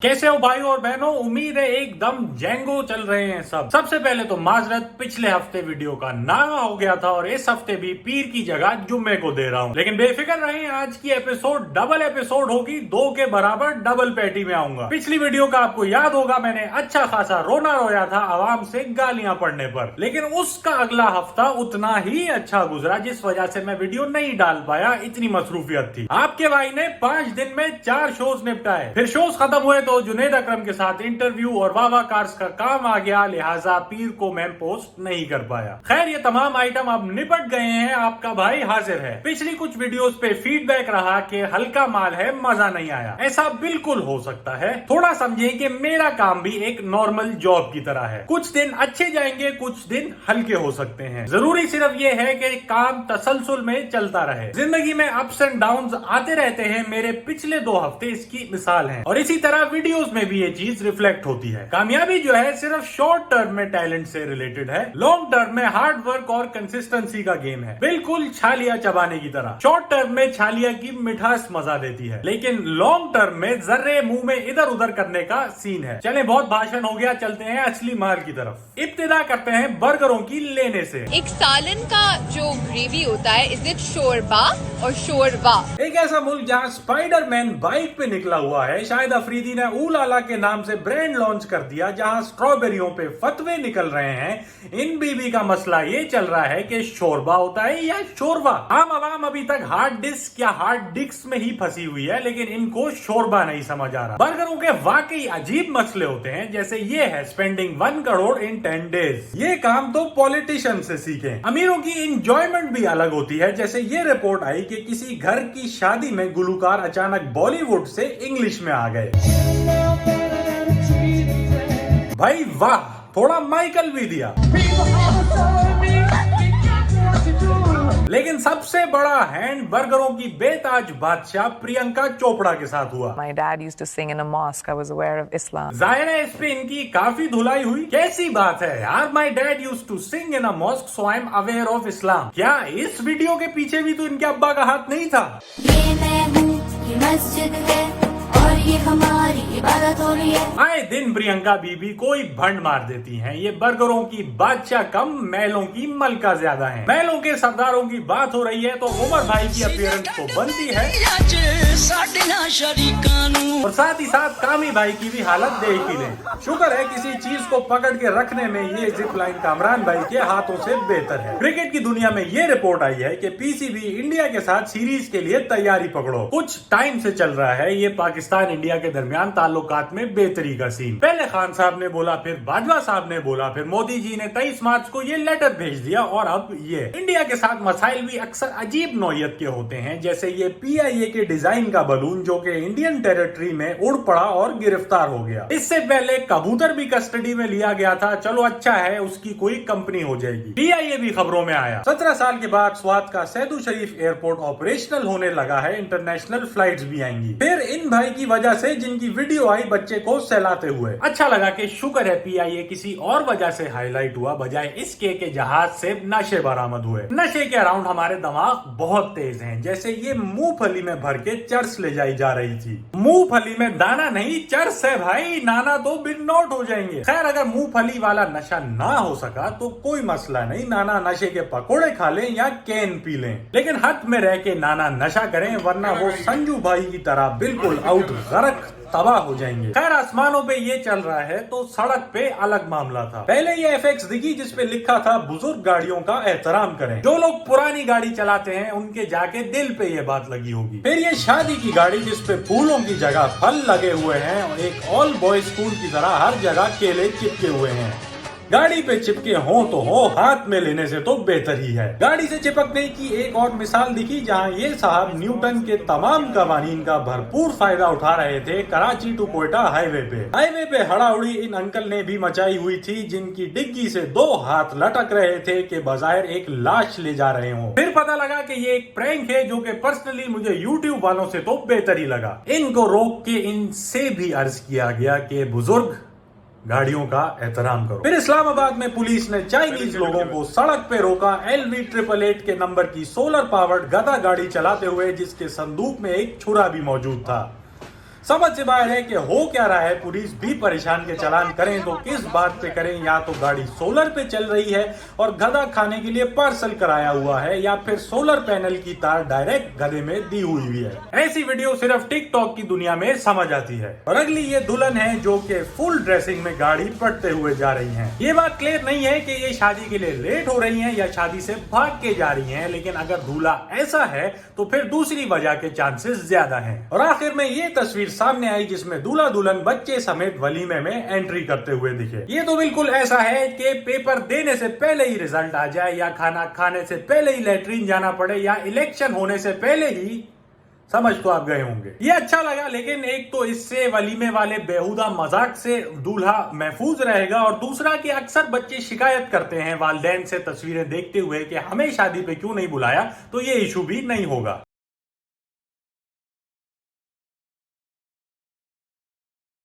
कैसे हो भाई और बहनों, उम्मीद है एकदम जेंगो चल रहे हैं सब। सबसे पहले तो माजरत, पिछले हफ्ते वीडियो का नागा हो गया था और इस हफ्ते भी पीर की जगह जुम्मे को दे रहा हूँ। लेकिन बेफिक्र रहें, आज की एपिसोड डबल एपिसोड होगी, 2 के बराबर डबल पैटी में आऊंगा। पिछली वीडियो का आपको याद होगा, मैंने अच्छा खासा रोना रोया था आवाम से गालियां पड़ने पर, लेकिन उसका अगला हफ्ता उतना ही अच्छा गुजरा जिस वजह से मैं वीडियो नहीं डाल पाया, इतनी मसरूफियत थी। आपके भाई ने 5 दिन में 4 शोज निपटाए। फिर शोज खत्म हुए तो जुनेद अकरम के साथ इंटरव्यू और वावा कार्स का काम आ गया, लिहाजा पीर को मैं पोस्ट नहीं कर पाया। खैर, ये तमाम आइटम अब निपट गए हैं, आपका भाई हाजिर है। पिछली कुछ वीडियोस पे फीडबैक रहा कि हल्का माल है, मजा नहीं आया। ऐसा बिल्कुल हो सकता है। थोड़ा समझे कि मेरा काम भी एक नॉर्मल जॉब की तरह है। कुछ दिन अच्छे जाएंगे, कुछ दिन हल्के हो सकते हैं। जरूरी सिर्फ ये है कि काम तसलसल में चलता रहे। जिंदगी में अप्स एंड डाउन्स आते रहते हैं, मेरे पिछले 2 हफ्ते इसकी मिसाल है। और इसी तरह वीडियोस में भी ये चीज रिफ्लेक्ट होती है। कामयाबी जो है सिर्फ शॉर्ट टर्म में टैलेंट से रिलेटेड है, लॉन्ग टर्म में हार्ड वर्क और कंसिस्टेंसी का गेम है। बिल्कुल छालिया चबाने की तरह। शॉर्ट टर्म में छालिया की मिठास मजा देती है, लेकिन लॉन्ग टर्म में जर्रे मुंह में इधर उधर करने का सीन है। चले, बहुत भाषण हो गया, चलते हैं असली माल की तरफ। इब्तिदा करते हैं बर्गरों की लेने से। एक सालन का जो ग्रेवी होता है, इज इट शोरबा और शोरवा? एक ऐसा मुल्क जहाँ स्पाइडरमैन बाइक पे निकला हुआ है। शायद अफरीदी ने ऊलाला के नाम से ब्रांड लॉन्च कर दिया, जहाँ स्ट्रॉबेरियों पे फतवे निकल रहे हैं। इन बीबी का मसला ये चल रहा है कि शोरबा होता है या शोरवा। आम आवाम अभी तक हार्ड डिस्क या हार्ड डिस्क में ही फंसी हुई है, लेकिन इनको शोरबा नहीं समझ आ रहा। बर्गरों के वाकई अजीब मसले होते हैं, जैसे ये है स्पेंडिंग 1 करोड़ इन 10 डेज। ये काम तो पॉलिटिशियन से सीखें। अमीरों की इंजॉयमेंट भी अलग होती है, जैसे ये रिपोर्ट आई कि किसी घर की शादी में गुलकार अचानक बॉलीवुड से इंग्लिश में आ गए। भाई वाह, थोड़ा माइकल भी दिया। लेकिन सबसे बड़ा हैंड बर्गरों की बेताज बादशाह प्रियंका चोपड़ा के साथ हुआ। My dad used to sing in a mosque. I was aware of Islam. जाहिर है इस पे इनकी काफी धुलाई हुई। कैसी बात है यार, my dad used to sing in a mosque, so I'm aware of Islam। क्या इस वीडियो के पीछे भी तो इनके अब्बा का हाथ नहीं था? ये मैं हूँ, ये मस्जिद है और ये हमारी इबादत हो रही है। आए दिन प्रियंका बीबी कोई भंड मार देती हैं। ये बर्गरों की बादशाह कम, महलों की मलका ज्यादा हैं। महलों के सरदारों की बात हो रही है तो उमर भाई की अपीयरेंस तो बनती है, और साथ ही साथ कामी भाई की भी हालत देख ही लें। शुक्र है किसी चीज को पकड़ के रखने में ये जिप लाइन कामरान भाई के हाथों से बेहतर है। क्रिकेट की दुनिया में ये रिपोर्ट आई है कि पीसीबी इंडिया के साथ सीरीज के लिए तैयारी पकड़ो। कुछ टाइम से चल रहा है ये पाकिस्तान इंडिया के दरमियान ताल्लुकात में बेहतरी का सीन। पहले खान साहब ने बोला, फिर बाजवा साहब ने बोला, फिर मोदी जी ने 23 मार्च को ये लेटर भेज दिया, और अब ये। इंडिया के साथ मसाइल भी अक्सर अजीब नौयत के होते हैं, जैसे ये PIA के डिजाइन का बलून जो कि इंडियन टेरिटरी में उड़ पड़ा और गिरफ्तार हो गया। इससे पहले कबूतर भी कस्टडी में लिया गया था। चलो अच्छा है, उसकी कोई कंपनी हो जाएगी। PIA भी खबरों में आया। 17 साल के बाद स्वात का सैदू शरीफ एयरपोर्ट ऑपरेशनल होने लगा है, इंटरनेशनल फ्लाइट्स भी आएंगी। फिर इन भाई की वजह से जिनकी वीडियो आई बच्चे को सहलाते हुए, अच्छा लगा कि शुक्र है PIA किसी और वजह से हाईलाइट हुआ, बजाय इसके के जहाज से नशे बरामद हुए। नशे के अराउंड हमारे दिमाग बहुत तेज हैं, जैसे ये मूंगफली में भर के चर्च ले जाई जा रही थी। मूंगफली में दाना नहीं, चर्च है भाई, नाना तो बिन नोट हो जाएंगे। खैर, अगर मूंगफली वाला नशा ना हो सका तो कोई मसला नहीं, नाना नशे के पकोड़े खा लें या कैन पी लें, लेकिन हद में रह के नाना नशा करें, वरना वो संजू भाई की तरह बिल्कुल आउट गरक तबाह हो जाएंगे। खैर, आसमानों पे ये चल रहा है तो सड़क पे अलग मामला था। पहले ये FX दिखी जिसपे लिखा था बुजुर्ग गाड़ियों का एहतराम करें। जो लोग पुरानी गाड़ी चलाते हैं उनके जाके दिल पे ये बात लगी होगी। फिर ये शादी की गाड़ी जिसपे फूलों की जगह फल लगे हुए हैं, और एक ऑल बॉय स्कूल की तरह हर जगह केले चिपके हुए हैं। गाड़ी पे चिपके हो तो हो, हाथ में लेने से तो बेहतर ही है। गाड़ी से चिपकने की एक और मिसाल दिखी, जहां ये साहब न्यूटन के तमाम कवानीन का भरपूर फायदा उठा रहे थे। कराची टू कोयटा हाईवे पे हड़ाउड़ी इन अंकल ने भी मचाई हुई थी, जिनकी डिग्गी से 2 हाथ लटक रहे थे कि बजाय एक लाश ले जा रहे हो। फिर पता लगा कि ये एक प्रैंक है, जो कि पर्सनली मुझे YouTube वालों से तो बेहतर ही लगा। इनको रोक के इनसे भी अर्ज किया गया कि बुजुर्ग, गाड़ियों का एहतराम करो। फिर इस्लामाबाद में पुलिस ने चाइनीज लोगों को सड़क पे रोका LV888 के नंबर की सोलर पावर्ड गधा गाड़ी चलाते हुए, जिसके संदूक में एक छुरा भी मौजूद था। समझ से बाहर है कि हो क्या रहा है। पुलिस भी परेशान के चालान करें तो किस बात पे करें, या तो गाड़ी सोलर पे चल रही है और गधा खाने के लिए पार्सल कराया हुआ है, या फिर सोलर पैनल की तार डायरेक्ट गधे में दी हुई है। ऐसी वीडियो सिर्फ टिकटॉक की दुनिया में समझ आती है। और अगली ये दुल्हन है जो कि फुल ड्रेसिंग में गाड़ी पढ़ते हुए जा रही है। ये बात क्लियर नहीं है कि ये शादी के लिए लेट हो रही है या शादी से भाग के जा रही है, लेकिन अगर दूल्हा ऐसा है तो फिर दूसरी वजह के चांसेस ज्यादा हैं। और आखिर में ये तस्वीर सामने आई जिसमें दूल्हा दुल्हन बच्चे समेत वलीमे में एंट्री करते हुए दिखे। ये तो बिल्कुल ऐसा है कि पेपर देने से पहले ही रिजल्ट आ जाए, या खाना खाने से पहले ही लैट्रिन जाना पड़े, या इलेक्शन होने से पहले ही। समझ तो आप गए होंगे। ये अच्छा लगा, लेकिन एक तो इससे वलीमे वाले बेहुदा मजाक से दूल्हा महफूज रहेगा, और दूसरा कि अक्सर बच्चे शिकायत करते हैं वालिदैन से तस्वीरें देखते हुए कि हमें शादी पे क्यों नहीं बुलाया, तो ये इशू भी नहीं होगा।